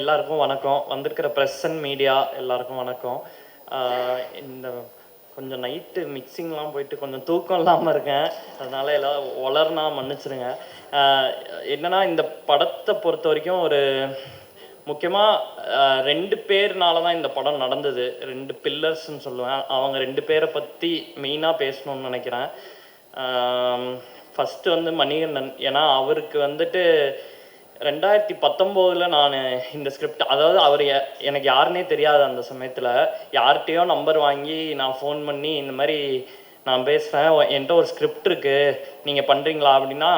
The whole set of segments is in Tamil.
எல்லாருக்கும் வணக்கம். வந்திருக்கிற ப்ரெஸ் அண்ட் மீடியா எல்லாருக்கும் வணக்கம். இந்த கொஞ்சம் நைட்டு மிக்சிங்லாம் போயிட்டு கொஞ்சம் தூக்கம் இல்லாமல் இருக்கேன். அதனால் எல்லாம் வளர்னா மன்னிச்சிருங்க. என்னென்னா இந்த படத்தை பொறுத்த வரைக்கும் ஒரு முக்கியமாக 2 பேர்னால தான் இந்த படம் நடந்தது. 2 பில்லர்ஸ்ன்னு சொல்லுவேன். அவங்க 2 பேரை பற்றி மெயினாக பேசணுன்னு நினைக்கிறேன். ஃபஸ்ட்டு வந்து மணிகண்டன். ஏன்னா அவருக்கு வந்துட்டு 2019 நான் இந்த ஸ்கிரிப்ட், அதாவது அவர் எனக்கு யாருன்னே தெரியாது அந்த சமயத்தில். யார்கிட்டையோ நம்பர் வாங்கி நான் ஃபோன் பண்ணி இந்த மாதிரி நான் பேசுகிறேன், என்கிட்ட ஒரு ஸ்கிரிப்ட் இருக்குது, நீங்கள் பண்ணுறீங்களா அப்படின்னா,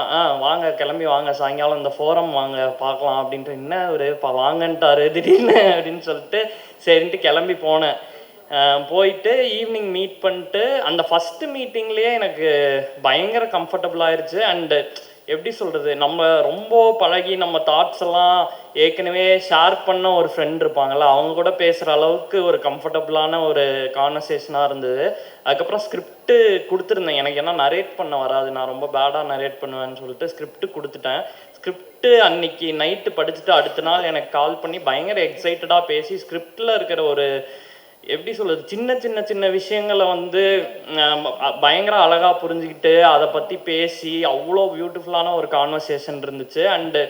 வாங்க கிளம்பி வாங்க, சாயங்காலம் இந்த ஃபோரம் வாங்க பார்க்கலாம் அப்படின்ட்டு. என்ன ஒரு வாங்கன்ட்டாரு திடீர்னு அப்படின்னு சொல்லிட்டு சரின்ட்டு கிளம்பி போனேன். போயிட்டு ஈவினிங் மீட் பண்ணிட்டு அந்த ஃபஸ்ட்டு மீட்டிங்லேயே எனக்கு பயங்கர கம்ஃபர்டபுளாகிருச்சு. அண்டு எப்படி சொல்கிறது, நம்ம ரொம்ப பழகி நம்ம தாட்ஸ் எல்லாம் ஏற்கனவே ஷேர் பண்ண ஒரு ஃப்ரெண்ட் இருப்பாங்கள்ல, அவங்க கூட பேசுகிற அளவுக்கு ஒரு கம்ஃபர்டபுளான ஒரு கான்வர்சேஷனாக இருந்தது. அதுக்கப்புறம் ஸ்கிரிப்டு கொடுத்துருந்தேன். எனக்கு ஏன்னா நரேட் பண்ண வராது, நான் ரொம்ப பேடாக நரேட் பண்ணுவேன்னு சொல்லிட்டு ஸ்கிரிப்டு கொடுத்துட்டேன். ஸ்கிரிப்டு அன்னைக்கு நைட்டு படிச்சுட்டு அடுத்த நாள் எனக்கு கால் பண்ணி பயங்கர எக்ஸைட்டடாக பேசி ஸ்கிரிப்டில் இருக்கிற ஒரு எப்படி சொல்கிறது, சின்ன சின்ன சின்ன விஷயங்களை வந்து பயங்கர அழகாக புரிஞ்சுக்கிட்டு அதை பற்றி பேசி அவ்வளோ பியூட்டிஃபுல்லான ஒரு கான்வர்சேஷன் இருந்துச்சு. அண்டு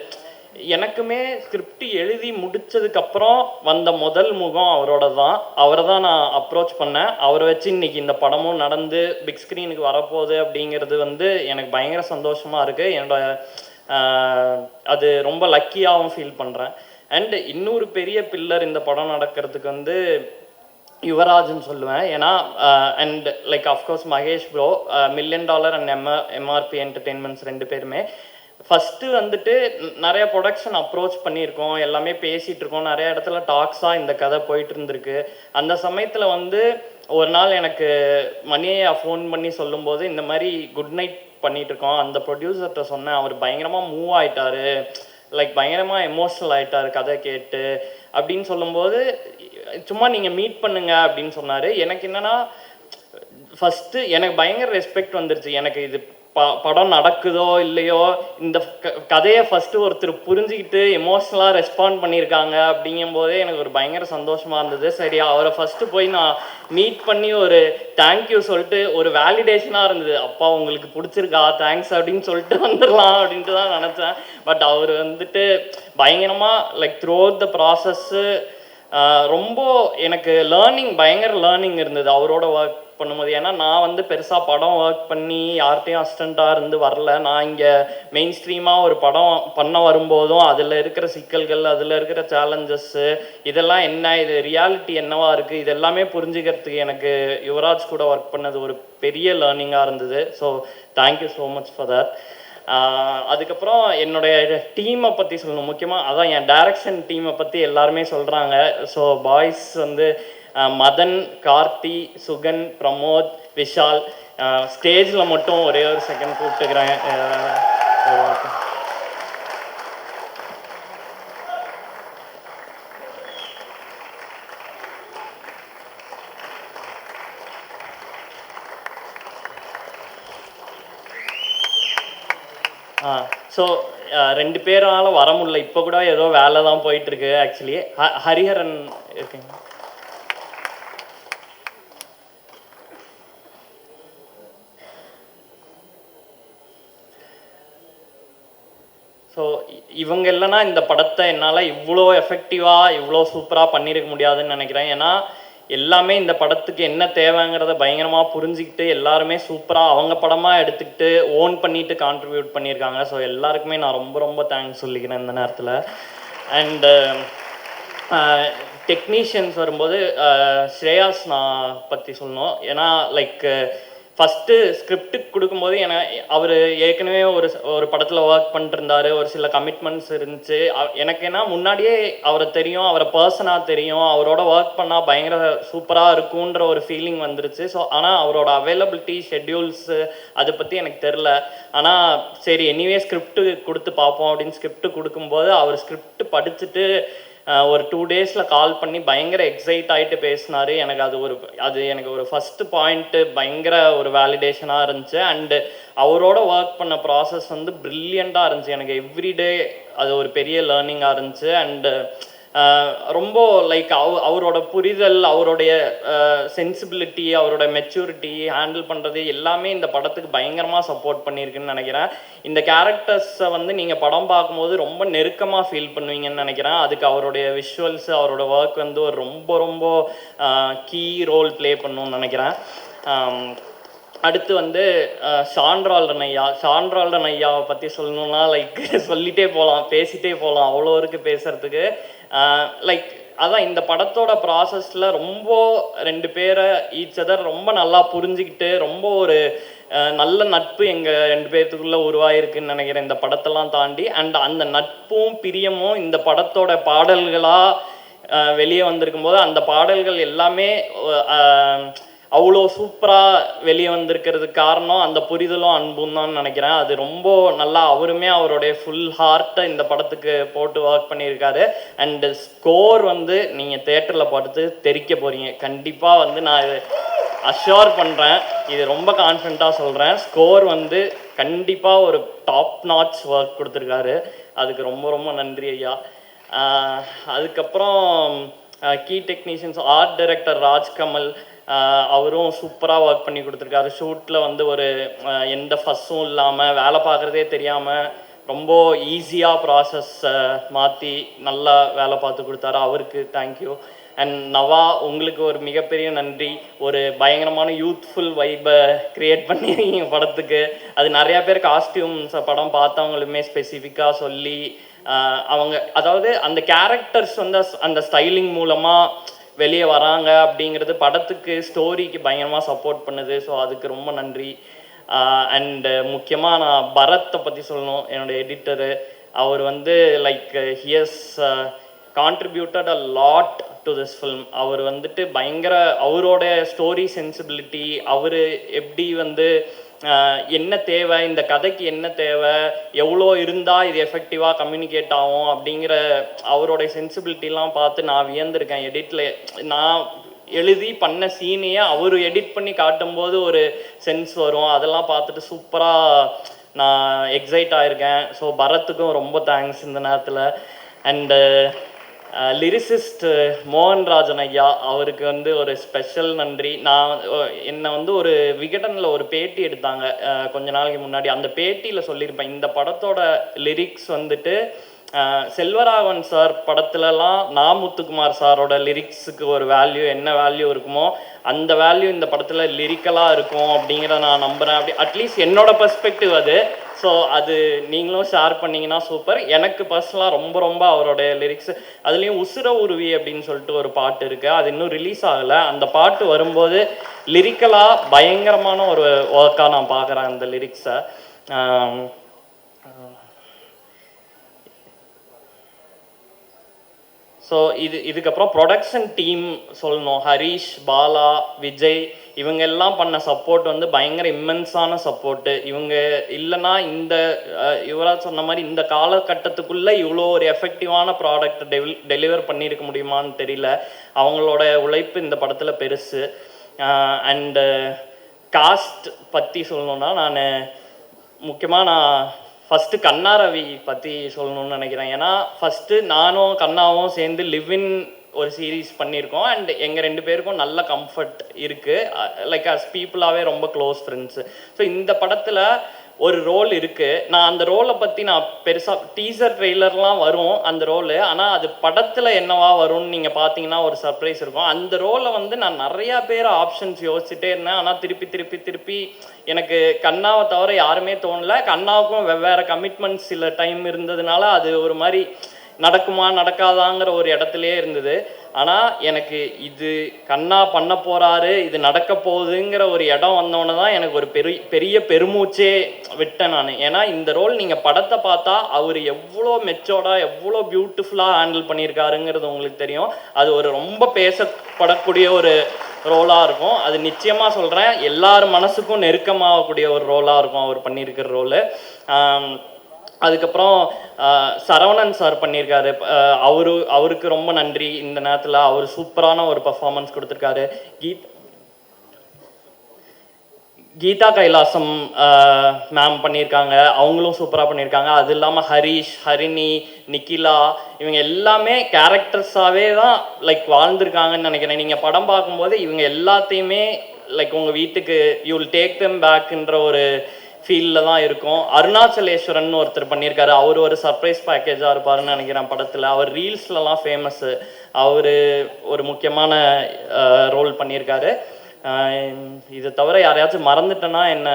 எனக்குமே ஸ்கிரிப்ட் எழுதி முடித்ததுக்கப்புறம் வந்த முதல் முகம் அவரோட தான். அவரை தான் நான் அப்ரோச் பண்ணேன். அவரை வச்சு இன்றைக்கி இந்த படமும் நடந்து பிக் ஸ்க்ரீனுக்கு வரப்போகுது அப்படிங்கிறது வந்து எனக்கு பயங்கர சந்தோஷமாக இருக்குது. அது ரொம்ப லக்கியாகவும் ஃபீல் பண்ணுறேன். அண்டு இன்னொரு பெரிய பில்லர் இந்த படம் நடக்கிறதுக்கு வந்து யுவராஜ்னு சொல்லுவேன். ஏன்னா and like of course Mahesh bro, $1 million and MRP entertainments 2 பேருமே. ஃபஸ்ட்டு வந்துட்டு நிறைய ப்ரொடக்ஷன் அப்ரோச் பண்ணியிருக்கோம், எல்லாமே பேசிகிட்டு இருக்கோம், நிறைய இடத்துல டாக்ஸாக இந்த கதை போயிட்டு இருந்திருக்கு. அந்த சமயத்தில் வந்து ஒரு நாள் எனக்கு மணியை ஃபோன் பண்ணி சொல்லும்போது இந்த மாதிரி குட் நைட் பண்ணிகிட்ருக்கோம், அந்த ப்ரொடியூசர்கிட்ட சொன்னேன். அவர் பயங்கரமாக மூவ் ஆகிட்டார், லைக் பயங்கரமாக எமோஷ்னல் ஆகிட்டார் கதை கேட்டு அப்படின்னு சொல்லும்போது, சும்மா நீங்கள் மீட் பண்ணுங்க அப்படின்னு சொன்னார். எனக்கு என்னென்னா ஃபஸ்ட்டு எனக்கு பயங்கர ரெஸ்பெக்ட் வந்துருச்சு. எனக்கு இது படம் நடக்குதோ இல்லையோ, இந்த கதையை ஃபஸ்ட்டு ஒருத்தர் புரிஞ்சுக்கிட்டு எமோஷ்னலாக ரெஸ்பாண்ட் பண்ணியிருக்காங்க அப்படிங்கும்போதே எனக்கு ஒரு பயங்கர சந்தோஷமாக இருந்தது. சரி, அவரை ஃபஸ்ட்டு போய் நான் மீட் பண்ணி ஒரு தேங்க்யூ சொல்லிட்டு ஒரு வேலிடேஷனாக இருந்தது. அப்பா உங்களுக்கு பிடிச்சிருக்கா, தேங்க்ஸ் அப்படின்னு சொல்லிட்டு வந்துடலாம் அப்படின்ட்டு தான் நினச்சேன். பட் அவர் வந்துட்டு பயங்கரமாக like through out the process ரொம்ப எனக்கு பயங்கர லேர்னிங் இருந்தது அவரோட ஒர்க் பண்ணும்போது. ஏன்னா நான் வந்து பெருசாக படம் ஒர்க் பண்ணி யார்கிட்டையும் அசிஸ்டண்ட்டாக இருந்து வரல. நான் இங்கே மெயின் ஸ்ட்ரீமாக ஒரு படம் பண்ண வரும்போதும் அதில் இருக்கிற சிக்கல்கள், அதில் இருக்கிற சேலஞ்சஸ்ஸு, இதெல்லாம் என்ன, இது ரியாலிட்டி என்னவா இருக்குது, இது எல்லாமே புரிஞ்சுக்கிறதுக்கு எனக்கு யுவராஜ் கூட ஒர்க் பண்ணது ஒரு பெரிய லேர்னிங்காக இருந்தது. So thank you so much for that. அதுக்கப்புறம் என்னுடைய டீமை பற்றி சொல்லணும். முக்கியமாக அதான் என் டைரக்ஷன் டீமை பற்றி எல்லாருமே சொல்கிறாங்க. ஸோ பாய்ஸ் வந்து மதன், கார்த்தி, சுகன், பிரமோத், விஷால். ஸ்டேஜில் மட்டும் ஒரே ஒரு செகண்ட் கூப்பிட்டுக்கிறேன். ஸோ 2 பேரால் வர முடியல. இப்போ கூட ஏதோ வேலை தான் போயிட்டுருக்கு. ஆக்சுவலி ஹரிஹரன் இருக்குங்க. ஸோ இவங்க இல்லைன்னா இந்த படத்தை என்னால் இவ்வளோ எஃபெக்டிவாக இவ்வளோ சூப்பராக பண்ணியிருக்க முடியாதுன்னு நினைக்கிறேன். ஏன்னா எல்லாமே இந்த படத்துக்கு என்ன தேவைங்கிறத பயங்கரமாக புரிஞ்சுக்கிட்டு எல்லாருமே சூப்பராக அவங்க படமாக எடுத்துக்கிட்டு ஓன் பண்ணிட்டு கான்ட்ரிபியூட் பண்ணியிருக்காங்க. ஸோ எல்லாருக்குமே நான் ரொம்ப ரொம்ப தேங்க்ஸ் சொல்லிக்கிறேன் இந்த நேரத்தில். அண்டு டெக்னீஷியன்ஸ் வரும்போது ஸ்ரேயாஸ் நான் பற்றி சொல்லணும். ஏன்னா லைக் ஃபஸ்ட்டு ஸ்கிரிப்டுக்கு கொடுக்கும்போது அவர் ஏற்கனவே ஒரு படத்தில் ஒர்க் பண்ணிட்டுருந்தார், ஒரு சில கமிட்மெண்ட்ஸ் இருந்துச்சு. எனக்கு ஏன்னா முன்னாடியே அவரை தெரியும், அவரை பர்சனாக தெரியும், அவரோட ஒர்க் பண்ணால் பயங்கர சூப்பராக இருக்குன்ற ஒரு ஃபீலிங் வந்துருச்சு. ஸோ ஆனால் அவரோட அவைலபிலிட்டி, ஷெட்யூல்ஸு அதை பற்றி எனக்கு தெரில. ஆனால் சரி எனிவே ஸ்கிரிப்டு கொடுத்து பார்ப்போம் அப்படின்னு ஸ்கிரிப்டு கொடுக்கும்போது அவர் ஸ்கிரிப்ட் படிச்சுட்டு ஒரு 2 டேஸில் கால் பண்ணி பயங்கர எக்ஸைட் ஆகிட்டு பேசினார். அது எனக்கு ஒரு ஃபஸ்ட்டு பாயிண்ட்டு பயங்கர ஒரு வேலிடேஷனாக இருந்துச்சு. அண்டு அவரோட ஒர்க் பண்ண ப்ராசஸ் வந்து ப்ரில்லியண்ட்டாக இருந்துச்சு. எனக்கு எவ்ரிடே அது ஒரு பெரிய லேர்னிங்காக இருந்துச்சு. அண்டு ரொம்ப லைக் அவரோட புரிதல், அவருடைய சென்சிபிலிட்டி, அவரோட மெச்சூரிட்டி, ஹேண்டில் பண்ணுறது எல்லாமே இந்த படத்துக்கு பயங்கரமாக சப்போர்ட் பண்ணியிருக்குன்னு நினைக்கிறேன். இந்த கேரக்டர்ஸை வந்து நீங்கள் படம் பார்க்கும்போது ரொம்ப நெருக்கமாக ஃபீல் பண்ணுவீங்கன்னு நினைக்கிறேன். அதுக்கு அவருடைய விஷுவல்ஸு, அவரோட ஒர்க் வந்து ஒரு ரொம்ப ரொம்ப கீ ரோல் ப்ளே பண்ணணும்னு நினைக்கிறேன். அடுத்து வந்து சாண்ட்ரால்டன் ஐயாவை பற்றி சொல்லணுன்னா லைக் சொல்லிகிட்டே போகலாம், பேசிகிட்டே போகலாம், அவ்வளோ இருக்குது பேசுகிறதுக்கு. லைக் அதான் இந்த படத்தோட ப்ராசஸில் ரொம்ப 2 பேரை ஈச் அதர் ரொம்ப நல்லா புரிஞ்சுக்கிட்டு ரொம்ப ஒரு நல்ல நட்பு எங்கள் 2 பேர்த்துக்குள்ளே உருவாயிருக்குன்னு நினைக்கிறேன் இந்த படத்தெல்லாம் தாண்டி. அண்ட் அந்த நட்பும் பிரியமும் இந்த படத்தோட பாடல்களாக வெளியே வந்திருக்கும் போது அந்த பாடல்கள் எல்லாமே அவ்வளோ சூப்பராக வெளியே வந்திருக்கிறதுக்கு காரணம் அந்த புரிதலும் அன்பும் தான் நினைக்கிறேன். அது ரொம்ப நல்லா அவருமே அவருடைய ஃபுல் ஹார்ட்டை இந்த படத்துக்கு போட்டு ஒர்க் பண்ணியிருக்காரு. அண்டு ஸ்கோர் வந்து நீங்கள் தேட்டரில் பார்த்து தெரிக்க போகிறீங்க கண்டிப்பாக. வந்து நான் இது அஷ்யூர் பண்ணுறேன், இது ரொம்ப கான்ஃபிடண்ட்டாக சொல்கிறேன். ஸ்கோர் வந்து கண்டிப்பாக ஒரு டாப் நாட்ச் ஒர்க் கொடுத்துருக்காரு. அதுக்கு ரொம்ப ரொம்ப நன்றி ஐயா. அதுக்கப்புறம் key technicians, art director Rajkamal, அவரும் சூப்பராக ஒர்க் பண்ணி கொடுத்துருக்காரு. ஷூட்டில் வந்து ஒரு எந்த ஃபஸ்ஸும் இல்லாமல் வேலை பார்க்குறதே தெரியாமல் ரொம்ப ஈஸியாக ப்ராசஸ் மாற்றி நல்லா வேலை பார்த்து கொடுத்தாரு. அவருக்கு தேங்க்யூ. அண்ட் நவா, உங்களுக்கு ஒரு மிகப்பெரிய நன்றி. ஒரு பயங்கரமான யூத்ஃபுல் வைப்பை க்ரியேட் பண்ணியிருக்கீங்க படத்துக்கு. அது நிறையா பேர் காஸ்டியூம்ஸ் படம் பார்த்தவங்களுமே ஸ்பெசிஃபிக்காக சொல்லி அவங்க அதாவது அந்த கேரக்டர்ஸ் வந்து அந்த ஸ்டைலிங் மூலமாக வெளியே வராங்க அப்படிங்கிறது படத்துக்கு ஸ்டோரிக்கு பயங்கரமாக சப்போர்ட் பண்ணுது. ஸோ அதுக்கு ரொம்ப நன்றி. அண்டு முக்கியமாக நான் பரத்தை பற்றி சொல்லணும், என்னோடய எடிட்டரு. அவர் வந்து like he's contributed a lot to this film. அவர் வந்துட்டு பயங்கர அவரோட ஸ்டோரி சென்சிபிலிட்டி, அவர் எப்படி வந்து என்ன தேவை, இந்த கதைக்கு என்ன தேவை, எவ்வளோ இருந்தால் இது எஃபெக்டிவாக கம்யூனிகேட் ஆகும் அப்படிங்கிற அவரோடைய சென்சிபிலிட்டிலாம் பார்த்து நான் வியந்திருக்கேன். எடிட்டில் நான் எழுதி பண்ண சீனையே அவர் எடிட் பண்ணி காட்டும்போது ஒரு சென்ஸ் வரும். அதெல்லாம் பார்த்துட்டு சூப்பராக நான் எக்ஸைட் ஆகிருக்கேன். ஸோ பரத்துக்கும் ரொம்ப தேங்க்ஸ் இந்த நேரத்தில். அண்டு லிரிசிஸ்ட் மோகன்ராஜன் ஐயா, அவருக்கு வந்து ஒரு ஸ்பெஷல் நன்றி. என்னை வந்து ஒரு விகடனில் ஒரு பேட்டி எடுத்தாங்க கொஞ்ச நாளைக்கு முன்னாடி. அந்த பேட்டியில் சொல்லியிருப்பேன், இந்த படத்தோட லிரிக்ஸ் வந்துட்டு செல்வராகவன் சார் படத்துலலாம் நாமுத்துக்குமார் சாரோட லிரிக்ஸுக்கு ஒரு வேல்யூ என்ன வேல்யூ இருக்குமோ அந்த வேல்யூ இந்த படத்தில் லிரிக்கலாக இருக்கும் அப்படிங்கிறத நான் நம்புகிறேன். அப்படி அட்லீஸ்ட் என்னோட பெர்ஸ்பெக்டிவ் அது. ஸோ அது நீங்களும் ஷேர் பண்ணிங்கன்னா சூப்பர். எனக்கு பர்சனலாக ரொம்ப ரொம்ப அவருடைய லிரிக்ஸ், அதுலேயும் உசுர உருவி அப்படின்னு சொல்லிட்டு ஒரு பாட்டு இருக்குது, அது இன்னும் ரிலீஸ் ஆகலை. அந்த பாட்டு வரும்போது லிரிக்கலாக பயங்கரமான ஒரு ஒர்க்காக நான் பார்க்குறேன் அந்த லிரிக்ஸை. ஸோ இதுக்கப்புறம் ப்ரொடக்ஷன் டீம் சொல்லணும். ஹரீஷ், பாலா, விஜய் இவங்க எல்லாம் பண்ண சப்போர்ட் வந்து பயங்கர இம்மென்ஸான சப்போர்ட்டு. இவங்க இல்லைன்னா இந்த இவராக சொன்ன மாதிரி இந்த காலகட்டத்துக்குள்ளே இவ்வளோ ஒரு எஃபெக்டிவான ப்ராடக்ட் டெலிவர் பண்ணியிருக்க முடியுமான்னு தெரியல. அவங்களோட உழைப்பு இந்த படத்தில் பெருசு. அண்டு காஸ்ட் பற்றி சொல்லணுன்னா நான் முக்கியமாக ஃபஸ்ட்டு கண்ணா ரவி பற்றி சொல்லணும்னு நினைக்கிறேன். ஏன்னா ஃபஸ்ட்டு நானும் கண்ணாவும் சேர்ந்து லிவ்இன் ஒரு சீரீஸ் பண்ணியிருக்கோம். அண்ட் எங்கள் 2 பேருக்கும் நல்ல கம்ஃபர்ட் இருக்குது. லைக் அஸ் பீப்புளாகவே ரொம்ப க்ளோஸ் ஃப்ரெண்ட்ஸு. ஸோ இந்த படத்தில் ஒரு ரோல் இருக்குது. நான் அந்த ரோலை பற்றி நான் பெருசாக டீசர் ட்ரெய்லர்லாம் வரும் அந்த ரோலு, ஆனால் அது படத்தில் என்னவா வரும்னு நீங்கள் பார்த்தீங்கன்னா ஒரு சர்ப்ரைஸ் இருக்கும். அந்த ரோலை வந்து நான் நிறையா பேர் ஆப்ஷன்ஸ் யோசிச்சுட்டே இருந்தேன். ஆனால் திருப்பி எனக்கு கண்ணாவை தவிர யாருமே தோணலை. கண்ணாவுக்கும் வெவ்வேறு கமிட்மெண்ட்ஸ் சில டைம் இருந்ததுனால அது ஒரு மாதிரி நடக்குமா நடக்காதாங்கிற ஒரு இடத்துலையே இருந்தது. ஆனால் எனக்கு இது கண்ணா பண்ண போகிறாரு, இது நடக்க போகுதுங்கிற ஒரு இடம் வந்தோன்னே தான் எனக்கு ஒரு பெரிய பெருமூச்சே விட்டேன் நான். ஏன்னா இந்த ரோல் நீங்கள் படத்தை பார்த்தா அவர் எவ்வளோ மெச்சோர்டாக எவ்வளோ பியூட்டிஃபுல்லாக ஹேண்டில் பண்ணியிருக்காருங்கிறது உங்களுக்கு தெரியும். அது ஒரு ரொம்ப பேசப்படக்கூடிய ஒரு ரோலாக இருக்கும். அது நிச்சயமாக சொல்கிறேன், எல்லார் மனசுக்கும் நெருக்கமாகக்கூடிய ஒரு ரோலாக இருக்கும் அவர் பண்ணியிருக்கிற ரோலு. அதுக்கப்புறம் சரவணன் சார் பண்ணியிருக்காரு. அவருக்கு ரொம்ப நன்றி இந்த நேரத்தில். அவர் சூப்பரான ஒரு பர்ஃபார்மன்ஸ் கொடுத்துருக்காரு. கீதா கைலாசம் மேம் பண்ணியிருக்காங்க, அவங்களும் சூப்பராக பண்ணியிருக்காங்க. அது இல்லாமல் ஹரிஷ், ஹரிணி, நிக்கிலா இவங்க எல்லாமே கேரக்டர்ஸாகவே தான் லைக் வாழ்ந்திருக்காங்கன்னு நினைக்கிறேன். நீங்கள் படம் பார்க்கும்போது இவங்க எல்லாத்தையுமே லைக் உங்கள் வீட்டுக்கு யூ வில் டேக் தெம் பேக்குன்ற ஒரு ஃபீலில் தான் இருக்கும். அருணாச்சலேஸ்வரன் ஒருத்தர் பண்ணியிருக்காரு, அவர் ஒரு சர்ப்ரைஸ் பேக்கேஜாக இருப்பாருன்னு நினைக்கிறேன் படத்தில். அவர் ரீல்ஸ்லலாம் ஃபேமஸ்ஸு, அவர் ஒரு முக்கியமான ரோல் பண்ணியிருக்காரு. இது தவிர யாரையாச்சும் மறந்துட்டேன்னா என்ன,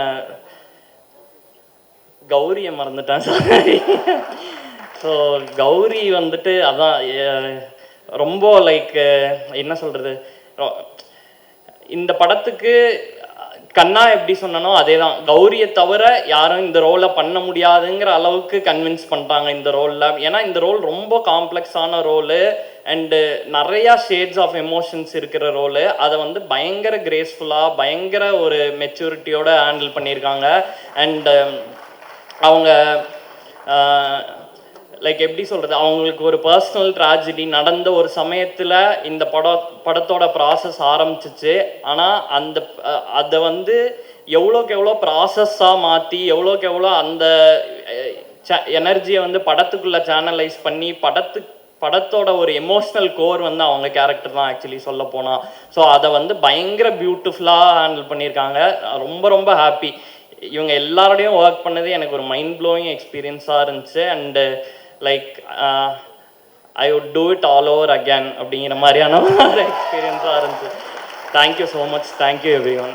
கௌரியை மறந்துட்டேன் சாரி. ஸோ கௌரி வந்துட்டு அதான் ரொம்ப லைக் என்ன சொல்கிறது, இந்த படத்துக்கு கண்ணா எப்படி சொன்னனோ அதே தான், கௌரியை தவிர யாரும் இந்த ரோலை பண்ண முடியாதுங்கிற அளவுக்கு கன்வின்ஸ் பண்ணிட்டாங்க இந்த ரோலில். ஏன்னா இந்த ரோல் ரொம்ப காம்ப்ளெக்ஸான ரோலு அண்டு நிறையா ஷேட்ஸ் ஆஃப் எமோஷன்ஸ் இருக்கிற ரோலு. அதை வந்து பயங்கர கிரேஸ்ஃபுல்லாக பயங்கர ஒரு மெச்சூரிட்டியோடு ஹேண்டில் பண்ணியிருக்காங்க. அண்டு அவங்க லைக் எப்படி சொல்கிறது, அவங்களுக்கு ஒரு பர்சனல் ட்ராஜடி நடந்த ஒரு சமயத்தில் இந்த படத்தோட ப்ராசஸ் ஆரம்பிச்சிச்சு. ஆனால் அதை வந்து எவ்வளோக்கு எவ்வளோ ப்ராசஸ்ஸாக மாற்றி எவ்வளோக்கு எவ்வளோ அந்த எனர்ஜியை வந்து படத்துக்குள்ளே சேனலைஸ் பண்ணி படத்தோட ஒரு எமோஷ்னல் கோர் வந்து அவங்க கேரக்டர் தான் ஆக்சுவலி சொல்ல போனால். ஸோ அதை வந்து பயங்கர பியூட்டிஃபுல்லாக ஹேண்டில் பண்ணியிருக்காங்க. ரொம்ப ரொம்ப ஹாப்பி. இவங்க எல்லாரோடையும் ஒர்க் பண்ணது எனக்கு ஒரு மைண்ட் ப்ளோயிங் எக்ஸ்பீரியன்ஸாக இருந்துச்சு. And like I would do it all over again அப்படிங்கிற மாதிரியான ஒரு எக்ஸ்பீரியன்ஸாக இருந்துச்சு. Thank you so much. Thank you every one.